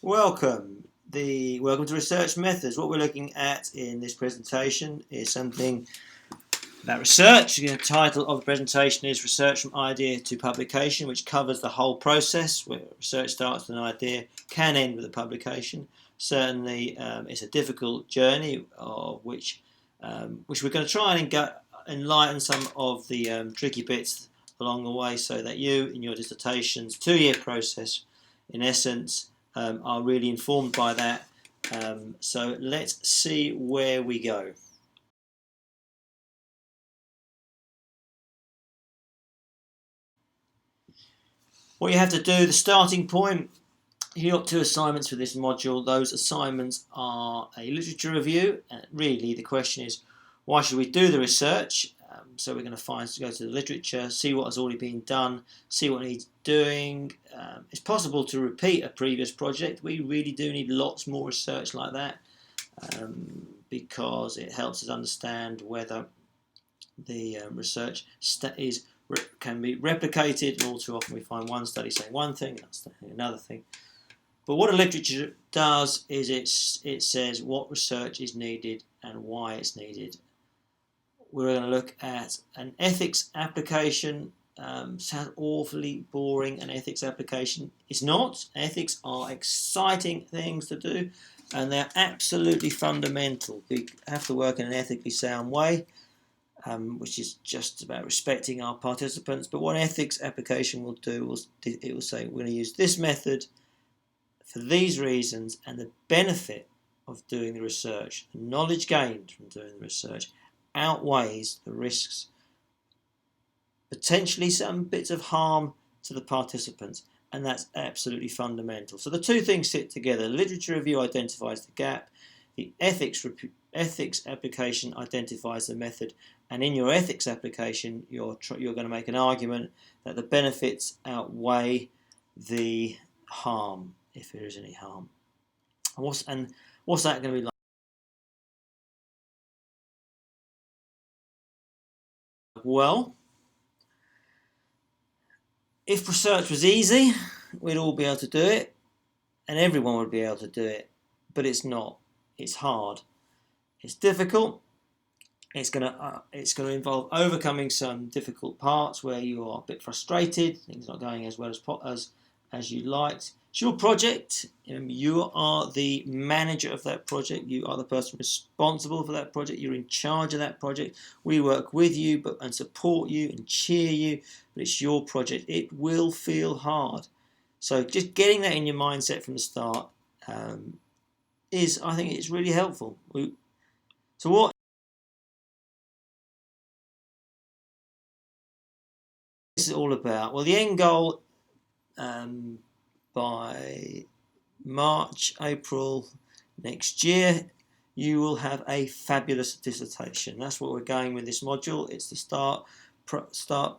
Welcome. Welcome to Research Methods. What we're looking at in this presentation is something about research. The title of the presentation is Research from Idea to Publication, which covers the whole process where research starts with an idea, can end with a publication. Certainly, it's a difficult journey of which we're going to try and enlighten some of the tricky bits along the way, so that you, in your dissertation's 2-year process, in essence, are really informed by that. So let's see where we go. What you have to do, the starting point, you've got 2 assignments for this module. Those assignments are a literature review, and really the question is, why should we do the research? So we're going to go to the literature, see what has already been done, see what needs doing. It's possible to repeat a previous project. We really do need lots more research like that, because it helps us understand whether the research can be replicated. And all too often we find one study saying one thing, another thing. But what a literature does is it says what research is needed and why it's needed. We're going to look at an ethics application. Sounds awfully boring, an ethics application. It's not. Ethics are exciting things to do, and they're absolutely fundamental. We have to work in an ethically sound way, which is just about respecting our participants. But what an ethics application will do, it will say, we're going to use this method for these reasons, and the benefit of doing the research, the knowledge gained from doing the research, outweighs the risks, potentially some bits of harm to the participants, and that's absolutely fundamental. So the two things sit together. Literature review identifies the gap, the ethics application identifies the method, and in your ethics application you're going to make an argument that the benefits outweigh the harm, if there is any harm. What's that going to be like? Well, if research was easy, we'd all be able to do it, and everyone would be able to do it, but it's not. It's hard. It's difficult. It's going to involve overcoming some difficult parts where you are a bit frustrated, things not going as well as you liked. It's your project. You are the manager of that project. You are the person responsible for that project. You're in charge of that project. We work with you and support you and cheer you, but it's your project. It will feel hard. So just getting that in your mindset from the start I think it's really helpful. So what is it all about? Well, the end goal by March, April next year, you will have a fabulous dissertation. That's what we're going with this module. It's the start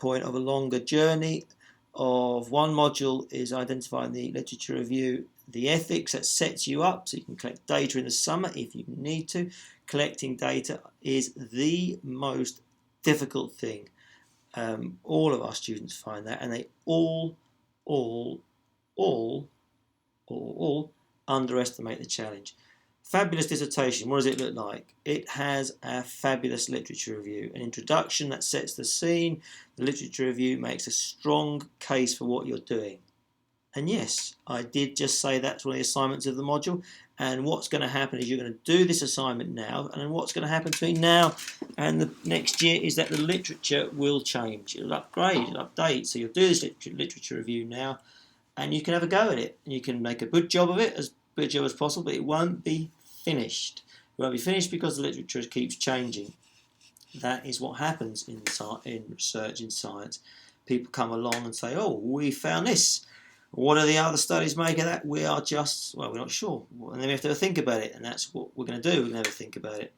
point of a longer journey. Of one module is identifying the literature review, the ethics that sets you up so you can collect data in the summer if you need to. Collecting data is the most difficult thing. All of our students find that, and they all underestimate the challenge. Fabulous dissertation, what does it look like? It has a fabulous literature review, an introduction that sets the scene. The literature review makes a strong case for what you're doing. And yes, I did just say that's one of the assignments of the module. And what's going to happen is you're going to do this assignment now, and then what's going to happen between now and the next year is that the literature will change. It'll upgrade, it'll update. So you'll do this literature review now, and you can have a go at it. And you can make a good job of it, as good a job as possible, but it won't be finished. It won't be finished because the literature keeps changing. That is what happens in research, in science. People come along and say, oh, we found this. What do the other studies make of that? We're not sure. And then we have to think about it, and that's what we're going to do. We're going to think about it.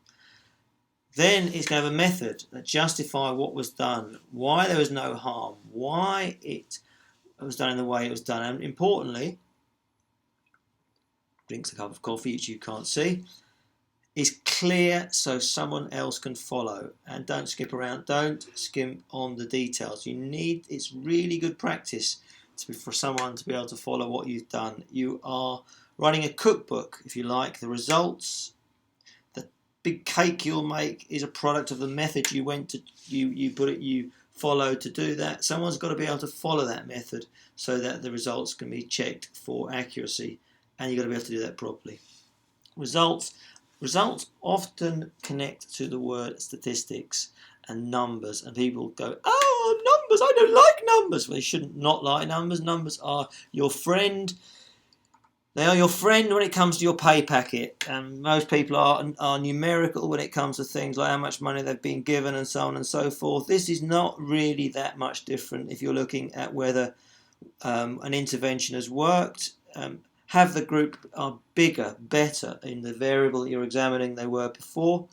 Then it's going to have a method that justify what was done, why there was no harm, why it was done in the way it was done, and importantly, drinks a cup of coffee, which you can't see, is clear so someone else can follow. And don't skip around, don't skim on the details. It's really good practice for someone to be able to follow what you've done. You are writing a cookbook, if you like. The results, the big cake you'll make is a product of the method you followed to do that. Someone's got to be able to follow that method so that the results can be checked for accuracy, and you've got to be able to do that properly. Results often connect to the word statistics and numbers, and people go, oh, numbers, I don't like numbers. Well, they shouldn't not like numbers. Numbers are your friend. They are your friend when it comes to your pay packet. And most people are numerical when it comes to things like how much money they've been given and so on and so forth. This is not really that much different if you're looking at whether an intervention has worked. Have the group are bigger, better in the variable that you're examining than they were before.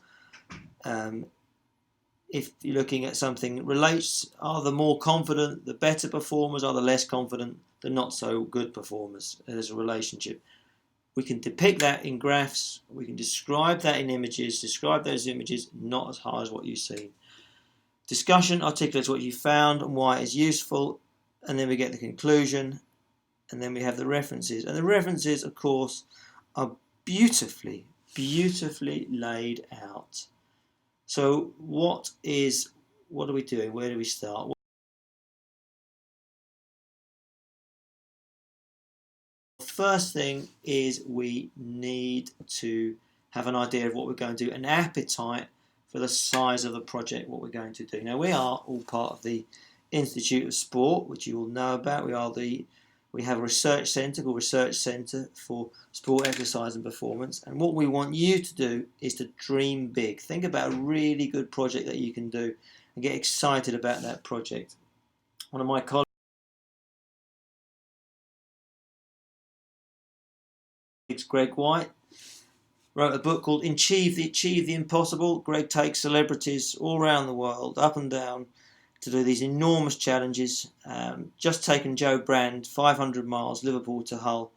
If you're looking at something that relates, are the more confident, the better performers, are the less confident, the not so good performers? There's a relationship. We can depict that in graphs, we can describe that in images, describe those images not as hard as what you've seen. Discussion articulates what you found and why it is useful, and then we get the conclusion, and then we have the references. And the references, of course, are beautifully laid out. So what are we doing? Where do we start? First thing is we need to have an idea of what we're going to do, an appetite for the size of the project, what we're going to do. Now, we are all part of the Institute of Sport, which you all know about. We have a research centre called Research Centre for Sport, Exercise and Performance. And what we want you to do is to dream big. Think about a really good project that you can do and get excited about that project. One of my colleagues, Greg White, wrote a book called Achieve the Impossible. Greg takes celebrities all around the world, up and down, to do these enormous challenges. Just taken Joe Brand 500 miles, Liverpool to Hull.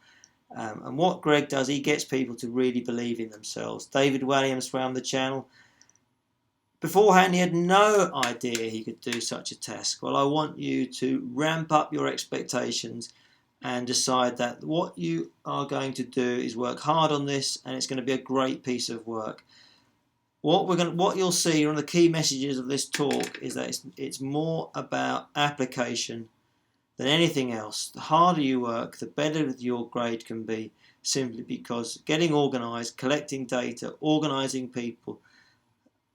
And what Greg does, he gets people to really believe in themselves. David Walliams swam the Channel. Beforehand, he had no idea he could do such a task. Well, I want you to ramp up your expectations and decide that what you are going to do is work hard on this, and it's going to be a great piece of work. What you'll see, one of the key messages of this talk, is that it's more about application than anything else. The harder you work, the better your grade can be, simply because getting organised, collecting data, organising people,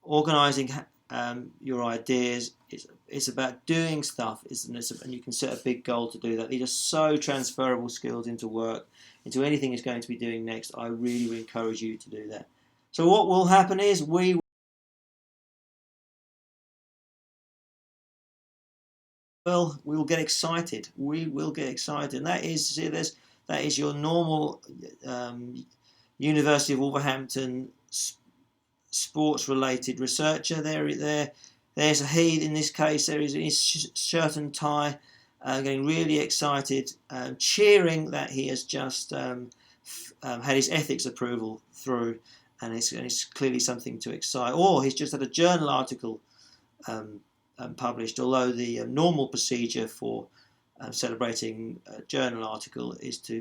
organising your ideas, it's about doing stuff, isn't it? And you can set a big goal to do that. These are so transferable skills into work, into anything you're going to be doing next. I really would encourage you to do that. So what will happen is we will get excited. We will get excited, and that is your normal University of Wolverhampton sports-related researcher. There's a he in this case. There is in his shirt and tie, getting really excited, cheering that he has just had his ethics approval through, and it's clearly something to excite. Or he's just had a journal article published. Although the normal procedure for celebrating a journal article is to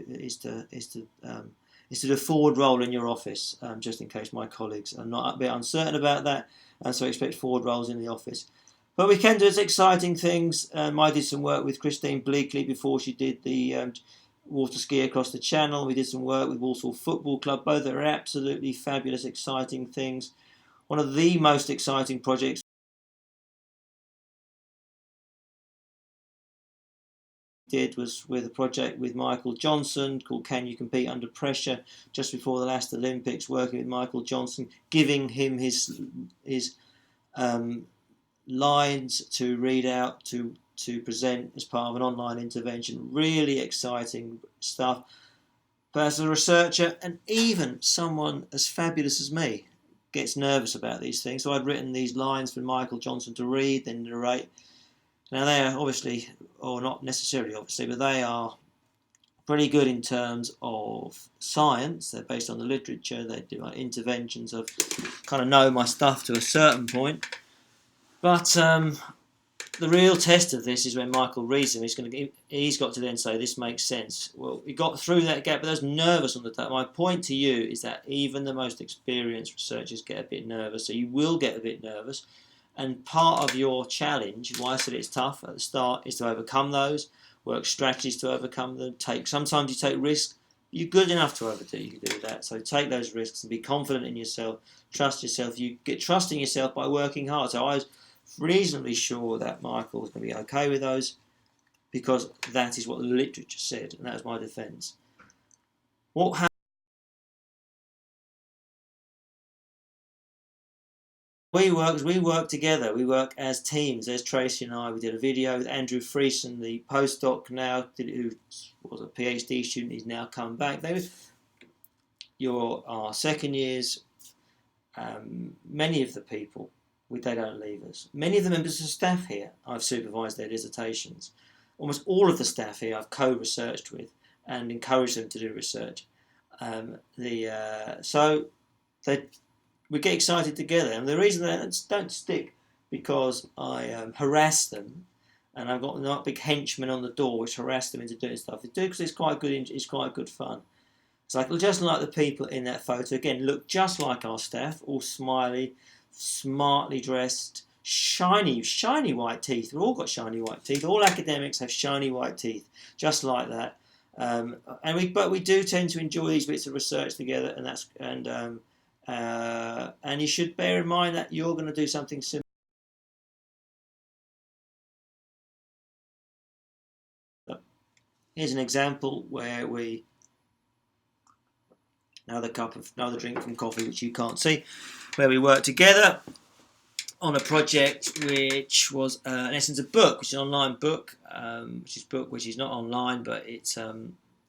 do a forward roll in your office, just in case my colleagues are not a bit uncertain about that, and so expect forward rolls in the office. But we can do exciting things. I did some work with Christine Bleakley before she did the water ski across the Channel. We did some work with Walsall Football Club. Both are absolutely fabulous, exciting things. One of the most exciting projects did was with a project with Michael Johnson called Can You Compete Under Pressure, just before the last Olympics, working with Michael Johnson, giving him his lines to read out, to present as part of an online intervention. Really exciting stuff. But as a researcher, and even someone as fabulous as me, gets nervous about these things. So I'd written these lines for Michael Johnson to read, then narrate. Now they are obviously, or not necessarily obviously, but they are pretty good in terms of science. They're based on the literature. They do like interventions. Of kind of know my stuff to a certain point. But The real test of this is when Michael reads them. He's got to then say, this makes sense. Well, he got through that gap, but I was nervous on the day. My point to you is that even the most experienced researchers get a bit nervous, so you will get a bit nervous. And part of your challenge, why I said it's tough at the start, is to overcome those, work strategies to overcome them. Sometimes you take risks. You're good enough to you can do that. So take those risks and be confident in yourself. Trust yourself. You get trusting yourself by working hard. So I was reasonably sure that Michael was going to be okay with those, because that is what the literature said, and that was my defence. What happened? We work together. We work as teams. There's Tracy and I. We did a video with Andrew Friesen, the postdoc now, who was a PhD student. He's now come back. Our second years. Many of the people, they don't leave us. Many of the members of staff here, I've supervised their dissertations. Almost all of the staff here I've co-researched with and encouraged them to do research. We get excited together, and the reason they don't stick because I harass them, and I've got not big henchmen on the door which harass them into doing stuff. They do because it's quite good. It's quite good fun. It's like just like the people in that photo. Again, look just like our staff, all smiley, smartly dressed, shiny white teeth. We've all got shiny white teeth. All academics have shiny white teeth, just like that. But we do tend to enjoy these bits of research together, and you should bear in mind that you're going to do something similar. Here's an example where another drink from coffee, which you can't see, where we worked together on a project which was in essence a book, which is an online book, which is not online, but it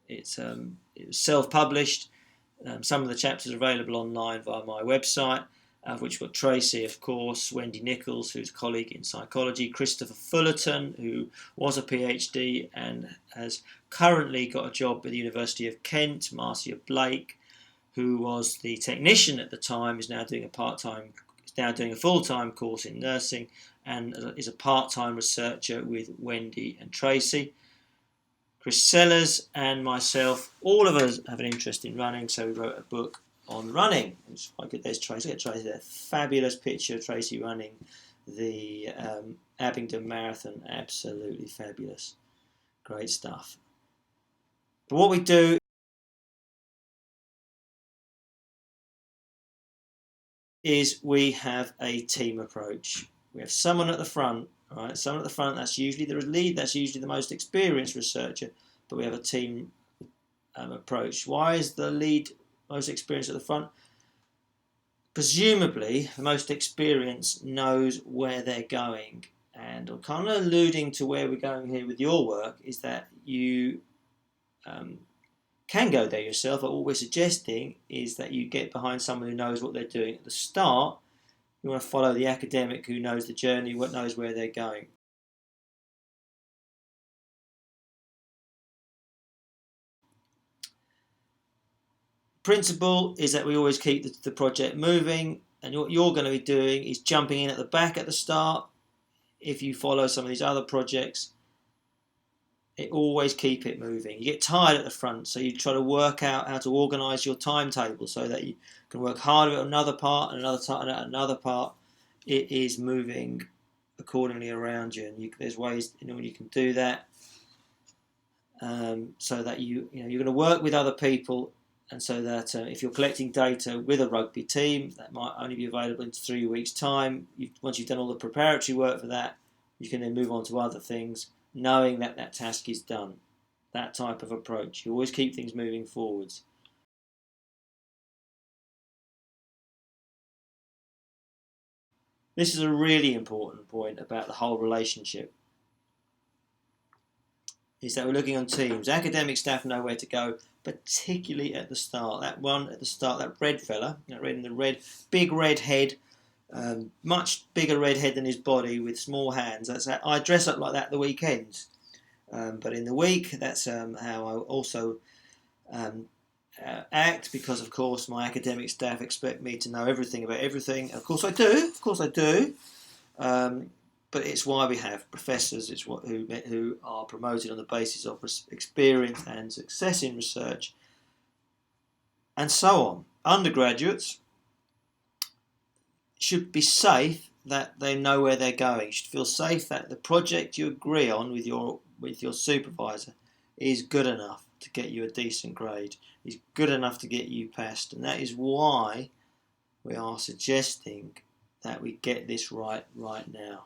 was self-published. Some of the chapters are available online via my website, which were Tracy, of course, Wendy Nichols, who's a colleague in psychology, Christopher Fullerton, who was a PhD and has currently got a job at the University of Kent, Marcia Blake, who was the technician at the time, is now doing a full-time course in nursing, and is a part-time researcher with Wendy and Tracy. Chris Sellers and myself, all of us have an interest in running, so we wrote a book on running. It's quite good. There's Tracy. Look at Tracy there. Fabulous picture of Tracy running the Abingdon Marathon. Absolutely fabulous. Great stuff. But what we do is we have a team approach. We have someone at the front, right? Someone at the front, that's usually the lead, that's usually the most experienced researcher, but we have a team approach. Why is the lead most experienced at the front? Presumably, the most experienced knows where they're going. And I'm kind of alluding to where we're going here with your work, is that you can go there yourself, but what we're suggesting is that you get behind someone who knows what they're doing. At the start, you want to follow the academic who knows the journey, knows where they're going. Principle is that we always keep the project moving, and what you're going to be doing is jumping in at the back at the start. If you follow some of these other projects, always keep it moving. You get tired at the front, so you try to work out how to organise your timetable so that you can work harder at another part and another part. It is moving accordingly around you, and there's ways you can do that, so that you're going to work with other people, and so that if you're collecting data with a rugby team, that might only be available in 3 weeks' time. Once you've done all the preparatory work for that, you can then move on to other things, knowing that that task is done. That type of approach. You always keep things moving forwards. This is a really important point about the whole relationship, is that we're looking on teams. Academic staff know where to go, particularly at the start. That one at the start, that red fella, big red head, much bigger red head than his body with small hands. I dress up like that the weekends. But in the week, that's how I also act, because of course my academic staff expect me to know everything about everything. Of course I do. but it's why we have professors. It's who are promoted on the basis of experience and success in research, and so on. Undergraduates should be safe that they know where they're going. You should feel safe that the project you agree on with your supervisor is good enough to get you a decent grade, is good enough to get you passed, and that is why we are suggesting that we get this right now.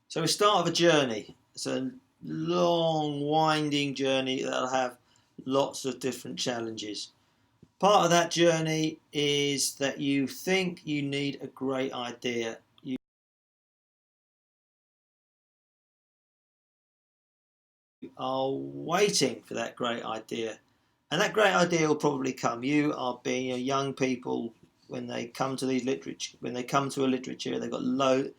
So we start of a journey. It's a long, winding journey that'll have lots of different challenges. Part of that journey is that you think you need a great idea. You are waiting for that great idea, and that great idea will probably come. You are being young people when they come to these literature. When they come to a literature, they've got loads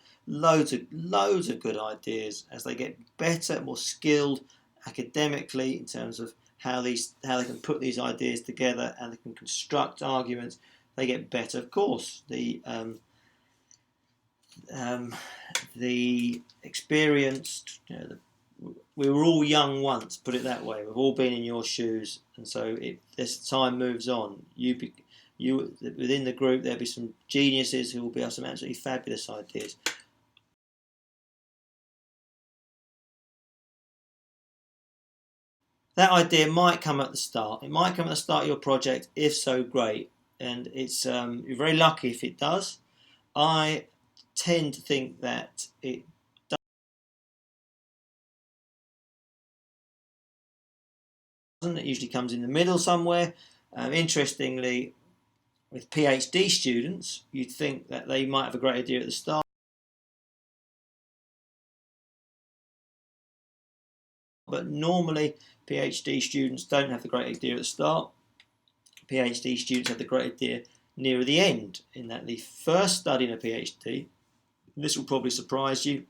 of good ideas. As they get better, more skilled academically in terms of how they can put these ideas together and they can construct arguments, they get better. Of course, the experienced, we were all young once, put it that way. We've all been in your shoes, and so as time moves on, you within the group there'll be some geniuses who will have some absolutely fabulous ideas. That idea might come at the start. It might come at the start of your project, if so, great. And it's you're very lucky if it does. I tend to think that it doesn't. It usually comes in the middle somewhere. Interestingly, with PhD students, you'd think that they might have a great idea at the start. But normally, PhD students don't have the great idea at the start. PhD students have the great idea nearer the end, in that the first study in a PhD, this will probably surprise you,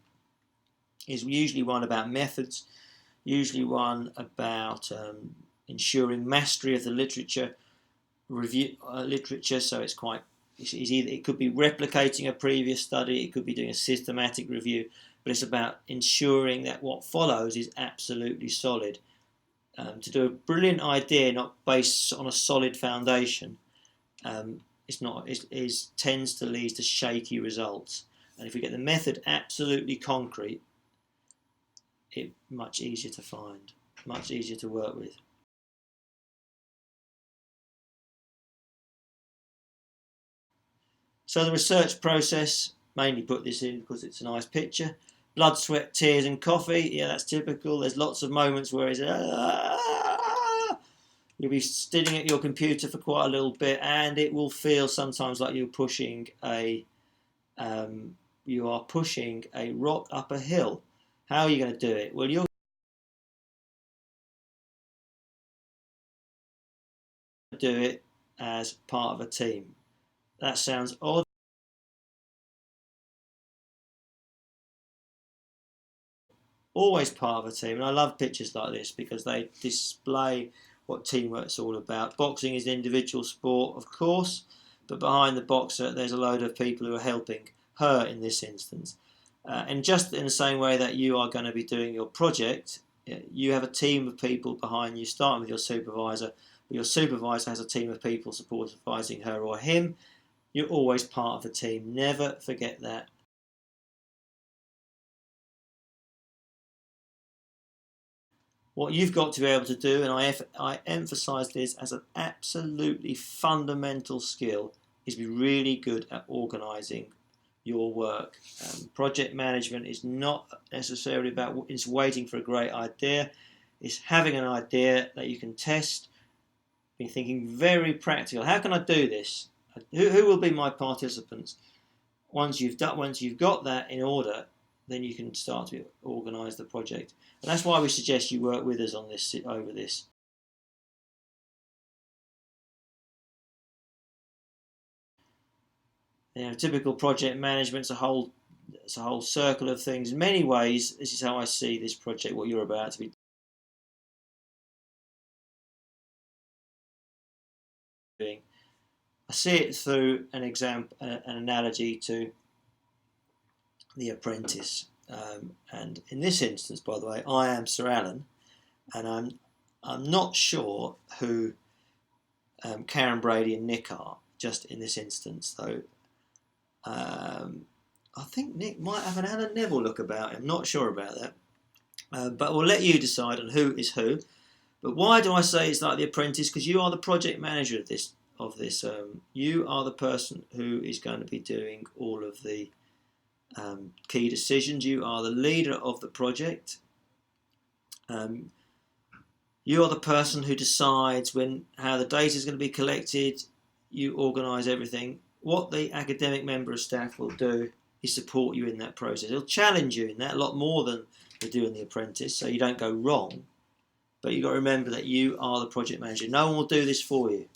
is usually one about methods, usually one about ensuring mastery of the literature, so it could be replicating a previous study, it could be doing a systematic review, but it's about ensuring that what follows is absolutely solid. To do a brilliant idea not based on a solid foundation tends to lead to shaky results. And if we get the method absolutely concrete, it's much easier to find, much easier to work with. So the research process, mainly put this in because it's a nice picture. Blood, sweat, tears and coffee. Yeah, that's typical. There's lots of moments where you'll be sitting at your computer for quite a little bit, and it will feel sometimes like you are pushing a rock up a hill. How are you going to do it? Well, you're going to do it as part of a team. That sounds odd. Always part of a team, and I love pictures like this because they display what teamwork's all about. Boxing is an individual sport, of course, but behind the boxer there's a load of people who are helping her in this instance. And just in the same way that you are going to be doing your project, you have a team of people behind you, starting with your supervisor, but your supervisor has a team of people supervising her or him. You're always part of a team. Never forget that. What you've got to be able to do, and I emphasise this as an absolutely fundamental skill, is be really good at organising your work. Project management is not necessarily about it's waiting for a great idea. It's having an idea that you can test, be thinking very practical. How can I do this? Who will be my participants? Once you've got that in order, then you can start to organise the project. And that's why we suggest you work with us on this, over this. Typical project management is a whole circle of things. In many ways, this is how I see this project, what you're about to be I see it through an analogy to The Apprentice. And in this instance, by the way, I am Sir Alan, and I'm not sure who Karen Brady and Nick are, just in this instance, though. I think Nick might have an Alan Neville look about him. Not sure about that. But we'll let you decide on who is who. But why do I say it's like The Apprentice? Because you are the project manager of this. You are the person who is going to be doing all of the key decisions. You are the leader of the project. You are the person who decides how the data is going to be collected. You organise everything. What the academic member of staff will do is support you in that process. He'll challenge you in that a lot more than they do in The Apprentice, so you don't go wrong. But you've got to remember that you are the project manager. No one will do this for you.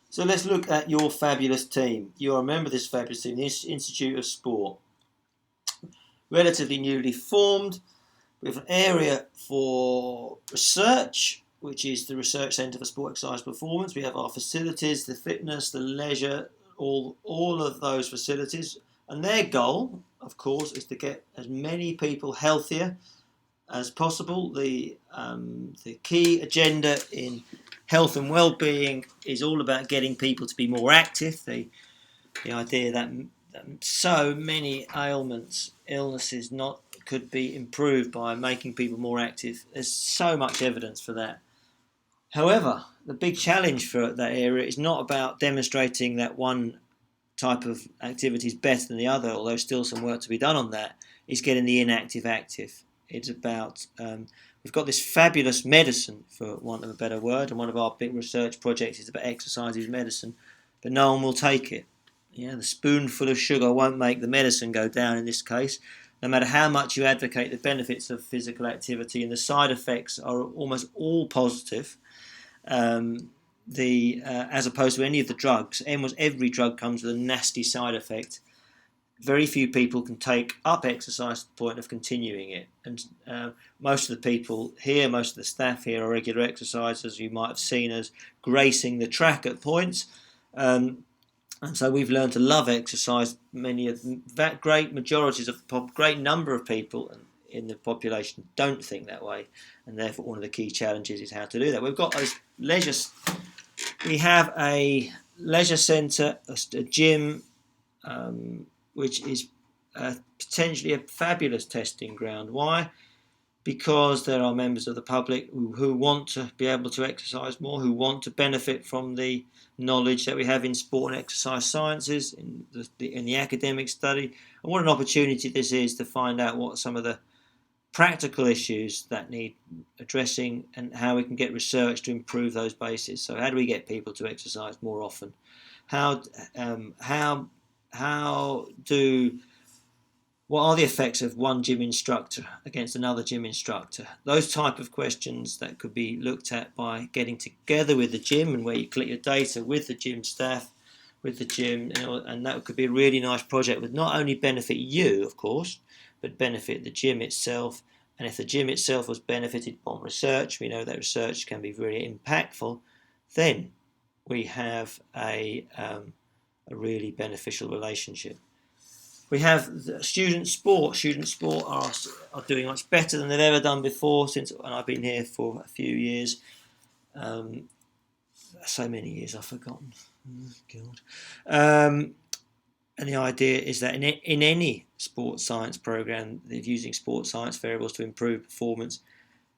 So let's look at your fabulous team. You're a member of this fabulous team, the Institute of Sport. Relatively newly formed. We have an area for research, which is the Research Centre for Sport Exercise Performance. We have our facilities, the fitness, the leisure, all of those facilities. And their goal, of course, is to get as many people healthier as possible. The key agenda in health and well-being is all about getting people to be more active. The idea that so many illnesses could be improved by making people more active. There's so much evidence for that. However, the big challenge for that area is not about demonstrating that one type of activity is better than the other, although still some work to be done on that. It's getting the inactive active. It's about we've got this fabulous medicine, for want of a better word, and one of our big research projects is about exercise is medicine, but no one will take it. The spoonful of sugar won't make the medicine go down in this case. No matter how much you advocate the benefits of physical activity, and the side effects are almost all positive, as opposed to any of the drugs. Almost every drug comes with a nasty side effect. Very few people can take up exercise to the point of continuing it. And most of the people here, most of the staff here are regular exercisers. You might have seen us gracing the track at points. And so we've learned to love exercise. Great number of people in the population don't think that way. And therefore one of the key challenges is how to do that. We've got those leisure. We have a leisure centre, a gym, which is potentially a fabulous testing ground. Why? Because there are members of the public who want to be able to exercise more, who want to benefit from the knowledge that we have in sport and exercise sciences, in the academic study. And what an opportunity this is to find out what some of the practical issues that need addressing and how we can get research to improve those bases. So how do we get people to exercise more often? What are the effects of one gym instructor against another gym instructor? Those type of questions that could be looked at by getting together with the gym, and where you collect your data with the gym staff, with the gym, and that could be a really nice project that would not only benefit you, of course, but benefit the gym itself. And if the gym itself was benefited from research, we know that research can be very impactful, then we have a really beneficial relationship. We have student sport. Student sport are doing much better than they've ever done before and I've been here for a few years. So many years I've forgotten. Oh, God. And the idea is that in any sports science program, they're using sports science variables to improve performance.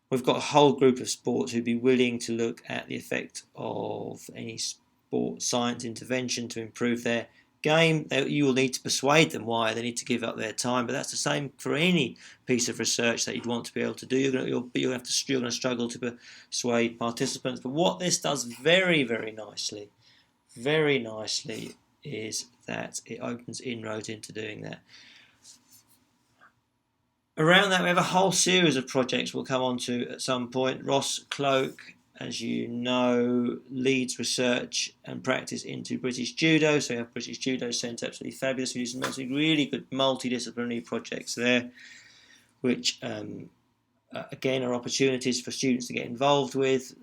We've got a whole group of sports who'd be willing to look at the effect of any sports science intervention to improve their game. You will need to persuade them why they need to give up their time, but that's the same for any piece of research that you'd want to be able to do. You're going to struggle to persuade participants. But what this does very, very nicely, is that it opens inroads into doing that. Around that, we have a whole series of projects we'll come on to at some point. Ross Cloak as you know, leads research and practice into British Judo. So we have British Judo Centre, absolutely fabulous. We do some really good multidisciplinary projects there, which again are opportunities for students to get involved with.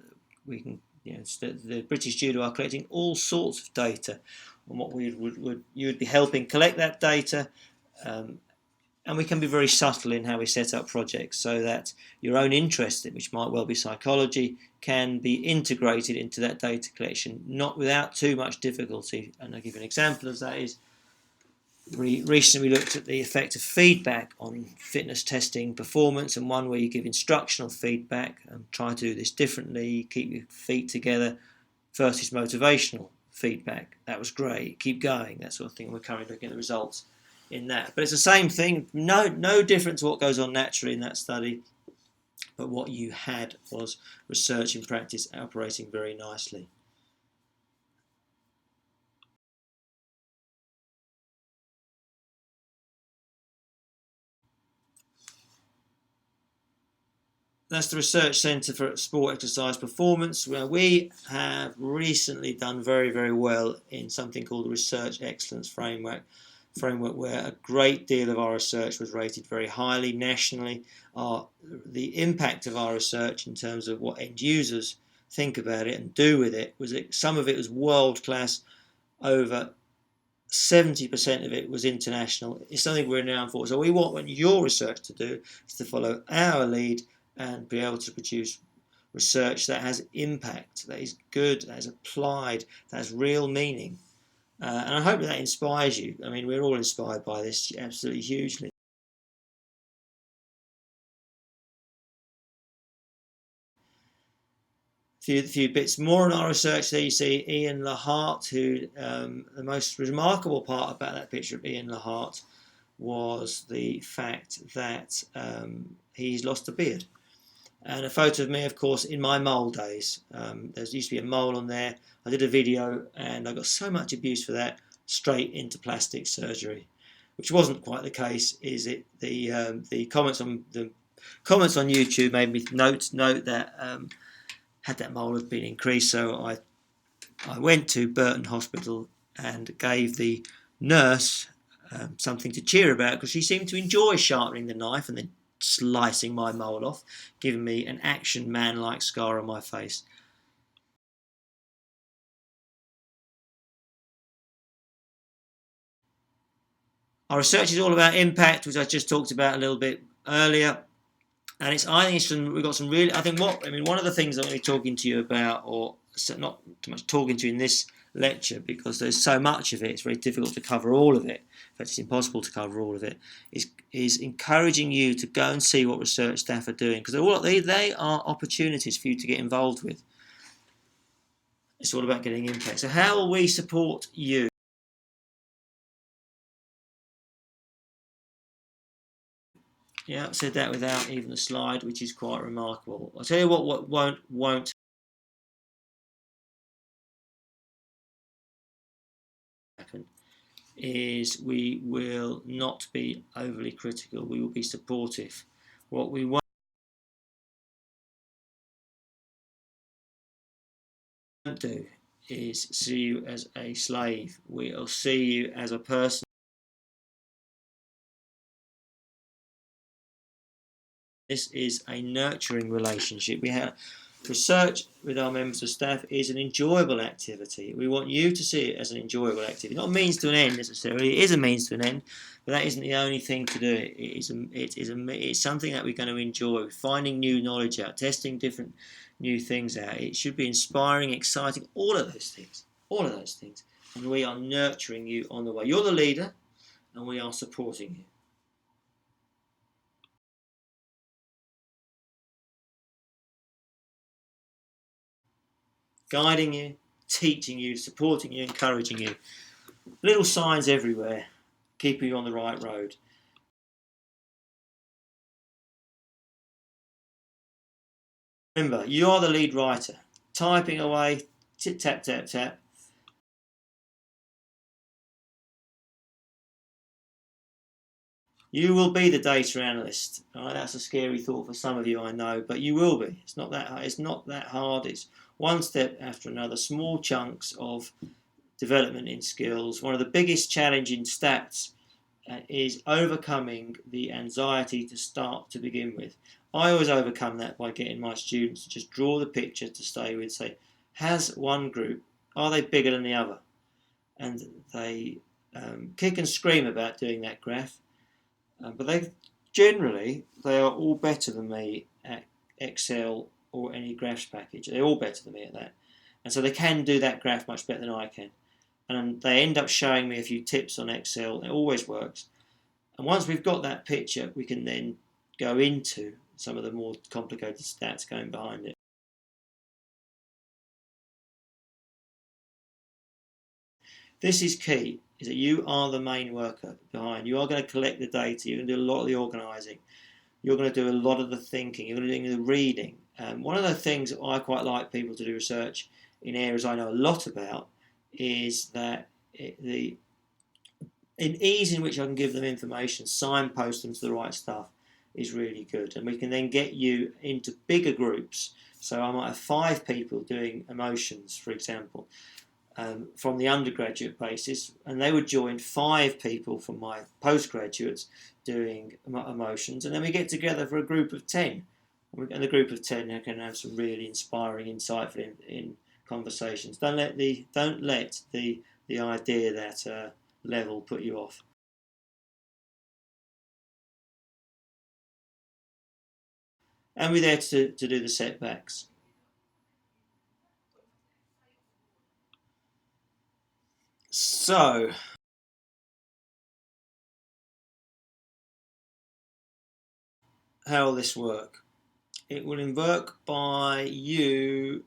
We can, the British Judo are collecting all sorts of data on what you would be helping collect that data. And we can be very subtle in how we set up projects so that your own interest, which might well be psychology, can be integrated into that data collection, not without too much difficulty. And I'll give you an example of that is recently we looked at the effect of feedback on fitness testing performance, and one where you give instructional feedback and try to do this differently, keep your feet together, versus motivational feedback. That was great, keep going, that sort of thing. We're currently looking at the results in that, but it's the same thing, no different to what goes on naturally in that study, but what you had was research and practice operating very nicely. That's the Research Centre for Sport Exercise Performance, where we have recently done very, very well in something called the Research Excellence Framework, where a great deal of our research was rated very highly nationally. The impact of our research in terms of what end users think about it and do with it some of it was world class. Over 70% of it was international. It's something we're renowned for. So we want your research to do is to follow our lead and be able to produce research that has impact, that is good, that is applied, that has real meaning. And I hope that inspires you. I mean, we're all inspired by this absolutely hugely. A few bits more on our research there. You see Ian Lahart, who the most remarkable part about that picture of Ian Lahart was the fact that he's lost a beard. And a photo of me, of course, in my mole days. There used to be a mole on there. I did a video and I got so much abuse for that, straight into plastic surgery, which wasn't quite the case. Is it? The comments on YouTube made me note that had that mole have been increased, so I went to Burton Hospital and gave the nurse something to cheer about, because she seemed to enjoy sharpening the knife and then slicing my mole off, giving me an action man-like scar on my face. Our research is all about impact, which I just talked about a little bit earlier, and we've got some really. One of the things I'm going to be talking to you about, or not too much talking to you in this lecture, because there's so much of it, it's very difficult to cover all of it. In fact, it's impossible to cover all of it. Is encouraging you to go and see what research staff are doing, because they are opportunities for you to get involved with. It's all about getting impact. So how will we support you? Yeah, I said that without even a slide, which is quite remarkable. I'll tell you what won't happen is we will not be overly critical. We will be supportive. What we won't do is see you as a slave. We'll see you as a person. This is a nurturing relationship. We have research with our members of staff is an enjoyable activity. We want you to see it as an enjoyable activity, not a means to an end necessarily. It is a means to an end, but that isn't the only thing to do. It's something that we're going to enjoy. Finding new knowledge out, testing different new things out. It should be inspiring, exciting, all of those things. And we are nurturing you on the way. You're the leader, and we are supporting you. Guiding you, teaching you, supporting you, encouraging you. Little signs everywhere, keeping you on the right road. Remember, you are the lead writer. Typing away, tip, tap, tap, tap. You will be the data analyst. Right? That's a scary thought for some of you, I know, but you will be. It's not that hard. It's not that hard. It's one step after another, small chunks of development in skills. One of the biggest challenge in stats is overcoming the anxiety to start to begin with. I always overcome that by getting my students to just draw the picture to stay with, say, has one group, are they bigger than the other? And they kick and scream about doing that graph, but they are all better than me at Excel or any graphs package. They're all better than me at that. And so they can do that graph much better than I can. And they end up showing me a few tips on Excel. It always works. And once we've got that picture, we can then go into some of the more complicated stats going behind it. This is key, is that you are the main worker behind. You are going to collect the data. You're going to do a lot of the organising. You're going to do a lot of the thinking. You're going to do the reading. One of the things that I quite like people to do research in areas I know a lot about is that the ease in which I can give them information, signpost them to the right stuff, is really good. And we can then get you into bigger groups. So I might have 5 people doing emotions, for example, from the undergraduate basis, and they would join 5 people from my postgraduates doing emotions, and then we get together for a group of 10. And the group of 10 can have some really inspiring, insightful in conversations. Don't let the idea that level put you off. And we're there to do the setbacks. So, how will this work? It will work by you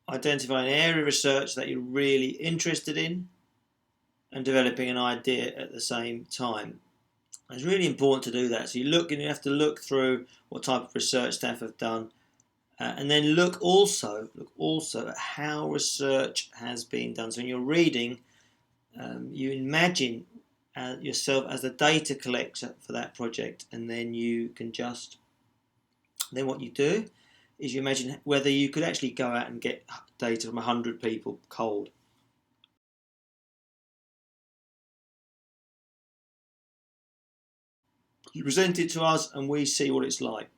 identifying an area of research that you're really interested in and developing an idea at the same time. It's really important to do that. So you have to look through what type of research staff have done, and then look also at how research has been done. So when you're reading, you imagine yourself as the data collector for that project, and then what you do is you imagine whether you could actually go out and get data from 100 people cold. You present it to us and we see what it's like.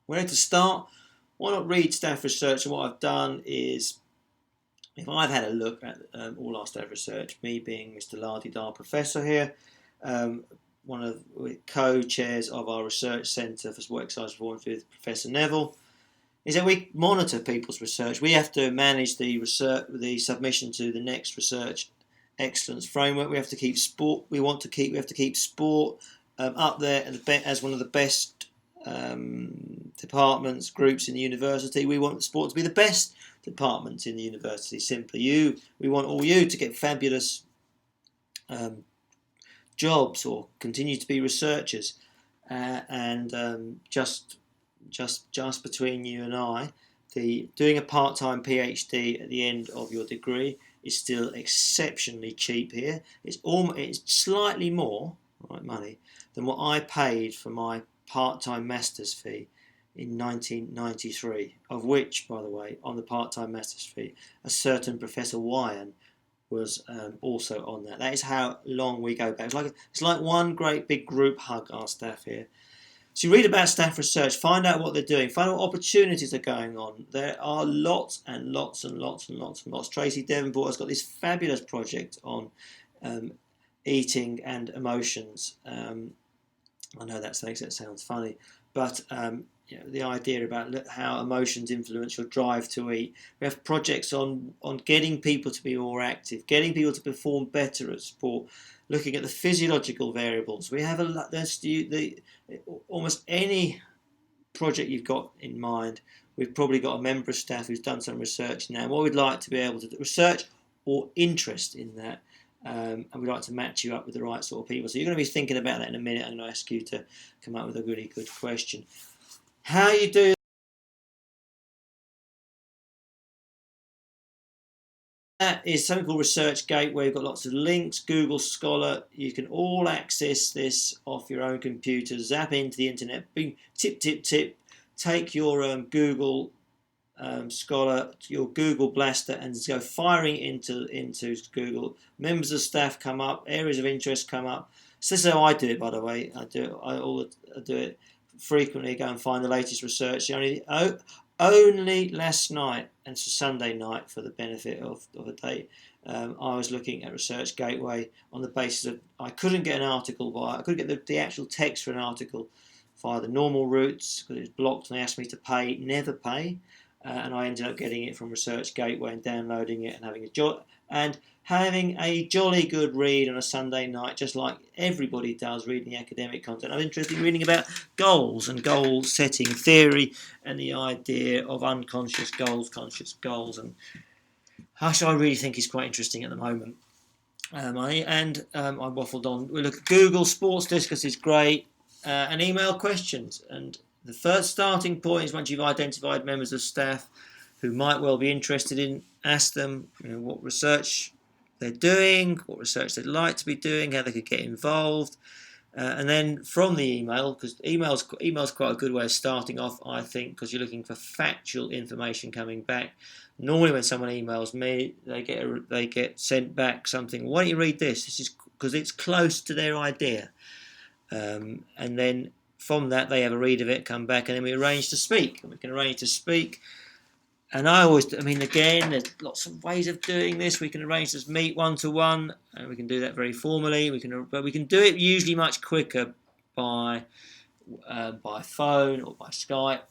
Where to start? Why not read staff research? And what I've done is, if I've had a look at all our staff research, me being Mr. Lardidar Professor here, one of the co-chairs of our research centre for sport exercise performance with Professor Neville, is that we monitor people's research. We have to manage the submission to the next research excellence framework. We have to keep sport. We have to keep sport up there as one of the best departments, groups in the university. We want sport to be the best department in the university. Simply, we want all you to get fabulous jobs or continue to be researchers. And just between you and I, doing a part-time PhD at the end of your degree is still exceptionally cheap here. It's slightly more money than what I paid for my part-time master's fee in 1993, of which, by the way, on the part-time master's fee, a certain Professor Wyan was also on that. That is how long we go back. It's like one great big group hug, our staff here. So you read about staff research, find out what they're doing, find out what opportunities are going on. There are lots and lots and lots and lots and lots. Tracy Devonport has got this fabulous project on eating and emotions. I know that sounds funny, but the idea about how emotions influence your drive to eat. We have projects on getting people to be more active, getting people to perform better at sport, looking at the physiological variables. We have almost any project you've got in mind. We've probably got a member of staff who's done some research now. What we'd like to be able to do, research or interest in that. And we'd like to match you up with the right sort of people. So you're going to be thinking about that in a minute. I'm going to ask you to come up with a really good question. How you do That is something called Research Gateway. You've got lots of links, Google Scholar. You can all access this off your own computer, zap into the internet, boom, tip, tip, tip, take your Google Scholar, your Google Blaster, and go firing into Google. Members of staff come up, areas of interest come up. So this is how I do it, by the way. I do it frequently. Go and find the latest research. Only last night, and it's a Sunday night for the benefit of a day, I was looking at Research Gateway on the basis of I couldn't get an article I couldn't get the actual text for an article via the normal routes because it was blocked and they asked me to never pay. And I ended up getting it from Research Gateway and downloading it and having a jolly good read on a Sunday night, just like everybody does, reading academic content. I'm interested in reading about goals and goal setting theory and the idea of unconscious goals, conscious goals, and I really think is quite interesting at the moment. I waffled on. We look at Google Sports Discus is great, and email questions. And the first starting point is once you've identified members of staff who might well be interested in, ask them what research they're doing, what research they'd like to be doing, how they could get involved. And then from the email, because email's quite a good way of starting off, I think, because you're looking for factual information coming back. Normally, when someone emails me, they get sent back something. Why don't you read this? This is because it's close to their idea, and then from that they have a read of it, come back, and then we arrange to speak. And we can arrange to speak. And again, there's lots of ways of doing this. We can arrange to meet one-to-one, and we can do that very formally. But we can do it usually much quicker by phone or by Skype,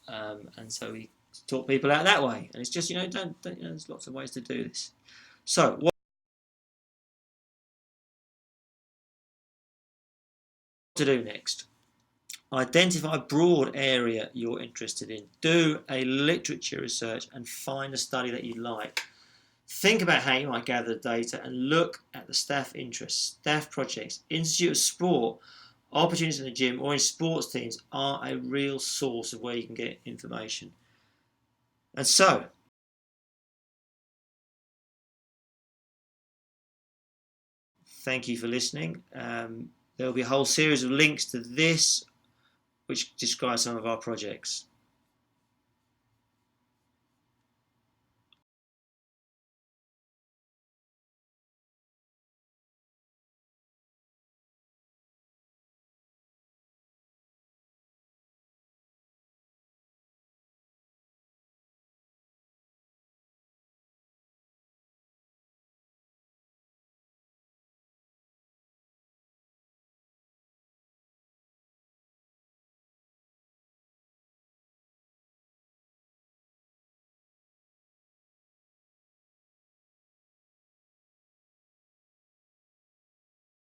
and so we talk people out that way. And it's just there's lots of ways to do this. So what to do next? Identify a broad area you're interested in. Do a literature research and find a study that you like. Think about how you might gather the data and look at the staff interests, staff projects. Institute of Sport, opportunities in the gym or in sports teams are a real source of where you can get information. And so, thank you for listening. There will be a whole series of links to this which describes some of our projects.